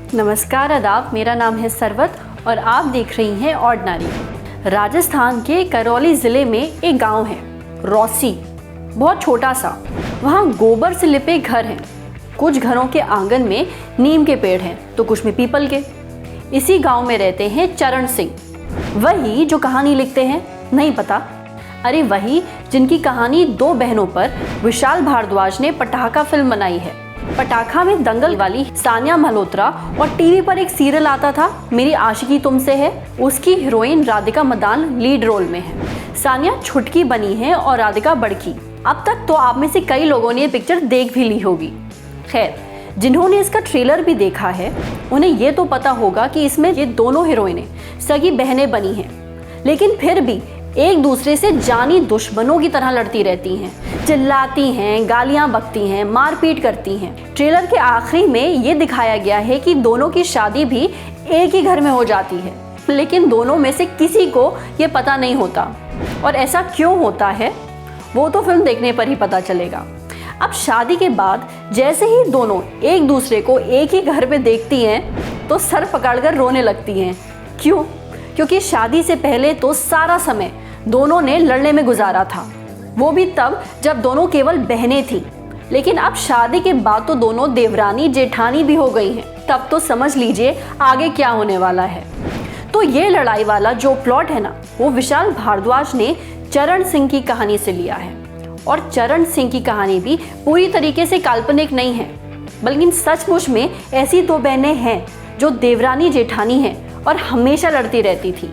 नमस्कार आदाब, मेरा नाम है सरवत और आप देख रही हैं ऑर्डिनरी। राजस्थान के करौली ज़िले में एक गांव है रौसी, बहुत छोटा सा। वहाँ गोबर से लिपे घर हैं। कुछ घरों के आंगन में नीम के पेड़ हैं तो कुछ में पीपल के। इसी गांव में रहते हैं चरण सिंह, वही जो कहानी लिखते हैं। नहीं पता? अरे वही जिनकी कहानी दो बहनों पर विशाल भारद्वाज ने पटाखा फिल्म बनाई है। पटाखा में दंगल वाली सानिया मल्होत्रा और टीवी पर एक सीरियल आता था मेरी आशिकी तुमसे है, उसकी heroine Radhika Madaan lead role में है। सानिया छुटकी बनी है और राधिका बड़की। अब तक तो आप में से कई लोगों ने ये पिक्चर देख भी ली होगी। खैर, जिन्होंने इसका ट्रेलर भी देखा है उन्हें ये तो पता होगा कि इसमें ये दोनों हीरोइनें सगी बहनें बनी हैं, लेकिन फिर भी एक दूसरे से जानी दुश्मनों की तरह लड़ती रहती हैं, चिल्लाती हैं, गालियां बकती हैं, मारपीट करती हैं। ट्रेलर के आखिरी में ये दिखाया गया है कि दोनों की शादी भी एक ही घर में हो जाती है, लेकिन दोनों में से किसी को ये पता नहीं होता। और ऐसा क्यों होता है वो तो फिल्म देखने पर ही पता चलेगा। अब शादी के बाद जैसे ही दोनों एक दूसरे को एक ही घर में देखती हैं तो सर पकड़कर रोने लगती हैं। क्यों? क्योंकि शादी से पहले तो सारा समय दोनों ने लड़ने में गुजारा था, वो भी तब जब दोनों केवल बहनें थीं। लेकिन अब शादी के बाद तो दोनों देवरानी जेठानी भी हो गई हैं। तब तो समझ लीजिए आगे क्या होने वाला है। तो ये लड़ाई वाला जो प्लॉट है ना, वो विशाल भारद्वाज ने चरण सिंह की कहानी से लिया है। और चरण सिंह की कहानी भी पूरी तरीके से काल्पनिक नहीं है, बल्कि सचमुच में ऐसी दो बहनें हैं जो देवरानी जेठानी हैं और हमेशा लड़ती रहती थी,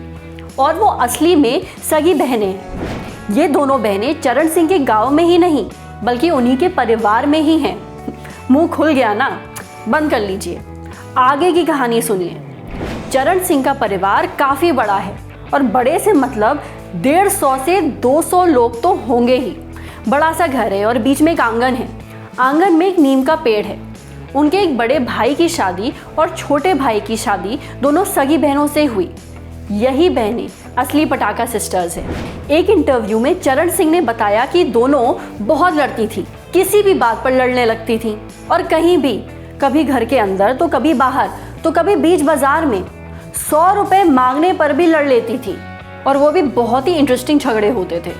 और वो असली में सगी बहनें हैं। ये दोनों बहनें चरण सिंह के गांव में ही नहीं बल्कि उन्हीं के परिवार में ही हैं। मुंह खुल गया ना? बंद कर लीजिए, आगे की कहानी सुनिए। चरण सिंह का परिवार काफ़ी बड़ा है, और बड़े से मतलब 150 से 200 लोग तो होंगे ही। बड़ा सा घर है और बीच में एक आंगन है। आंगन में एक नीम का पेड़ है। उनके एक बड़े भाई की शादी और छोटे भाई की शादी दोनों सगी बहनों से हुई। यही बहनें असली पटाखा सिस्टर्स हैं। एक इंटरव्यू में चरण सिंह ने बताया कि दोनों बहुत लड़ती थी, किसी भी बात पर लड़ने लगती थी, और कहीं भी, कभी घर के अंदर तो कभी बाहर तो कभी बीच बाजार में 100 रुपए मांगने पर भी लड़ लेती थी, और वो भी बहुत ही इंटरेस्टिंग झगड़े होते थे।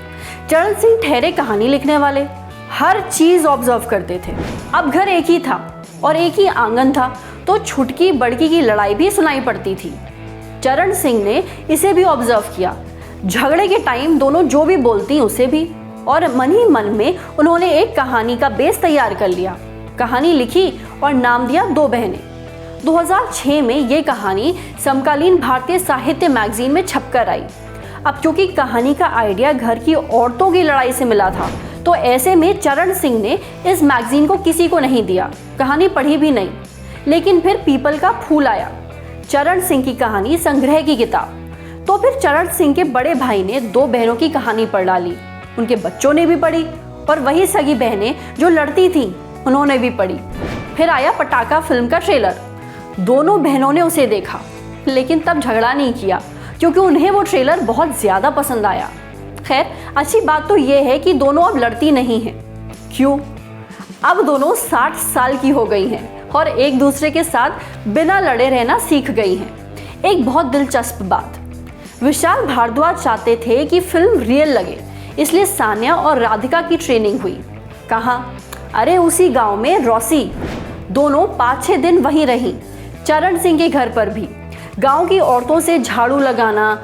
चरण सिंह ठहरे कहानी लिखने वाले, हर चीज़ ऑब्जर्व करते थे। अब घर एक ही था और एक ही आंगन था, तो छुटकी बड़की की लड़ाई भी सुनाई पड़ती थी। चरण सिंह ने इसे भी ऑब्जर्व किया, झगड़े के टाइम दोनों जो भी बोलती उसे भी, और मन ही मन में उन्होंने एक कहानी का बेस तैयार कर लिया। कहानी लिखी और नाम दिया दो बहनें। 2006 में ये कहानी समकालीन भारतीय साहित्य मैगजीन में छपकर आई। अब क्योंकि कहानी का आइडिया घर की औरतों की लड़ाई से मिला था, तो ऐसे में चरण सिंह ने इस मैगजीन को किसी को नहीं दिया, कहानी पढ़ी भी नहीं। लेकिन फिर पीपल का फूल आया, चरण सिंह की कहानी संग्रह की किताब। तो फिर चरण सिंह के बड़े भाई ने दो बहनों की कहानी पढ़ डाली, उनके बच्चों ने भी पढ़ी, और वही सगी बहनें जो लड़ती थीं उन्होंने भी पढ़ी। फिर आया पटाखा फिल्म का ट्रेलर। दोनों बहनों ने उसे देखा, लेकिन तब झगड़ा नहीं किया क्योंकि उन्हें वो ट्रेलर बहुत ज़्यादा पसंद आया। खैर, अच्छी बात तो ये है कि दोनों अब लड़ती नहीं हैं। क्यों? अब दोनों 60 साल की हो गई हैं और एक दूसरे के साथ बिना लड़े रहना सीख गई हैं। एक बहुत दिलचस्प बात, विशाल भारद्वाज चाहते थे कि फिल्म रियल लगे, इसलिए सानिया और राधिका की ट्रेनिंग हुई। कहाँ? अरे उसी गांव में रौसी। दोनों 5-6 दिन वहीं रहीं, चरण सिंह के घर पर भी। गांव की औरतों से झाड़ू लगाना,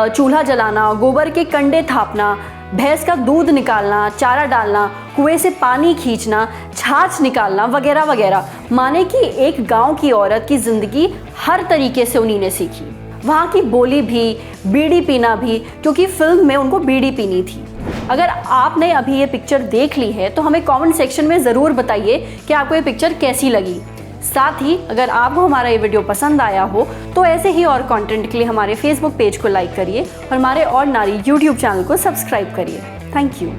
चूल्हा जलाना, गोबर के कंडे थापना, भैंस का दूध निकालना, चारा डालना, कुएं से पानी खींचना, छाछ निकालना वगैरह वगैरह। माने कि एक गांव की औरत की जिंदगी हर तरीके से उन्हीं ने सीखी। वहाँ की बोली भी, बीड़ी पीना भी, क्योंकि फिल्म में उनको बीड़ी पीनी थी। अगर आपने अभी ये पिक्चर देख ली है तो हमें कमेंट सेक्शन में ज़रूर बताइए कि आपको ये पिक्चर कैसी लगी। साथ ही अगर आपको हमारा ये वीडियो पसंद आया हो तो ऐसे ही और कंटेंट के लिए हमारे फेसबुक पेज को लाइक करिए और हमारे ऑर्डिनरी यूट्यूब चैनल को सब्सक्राइब करिए। Thank you.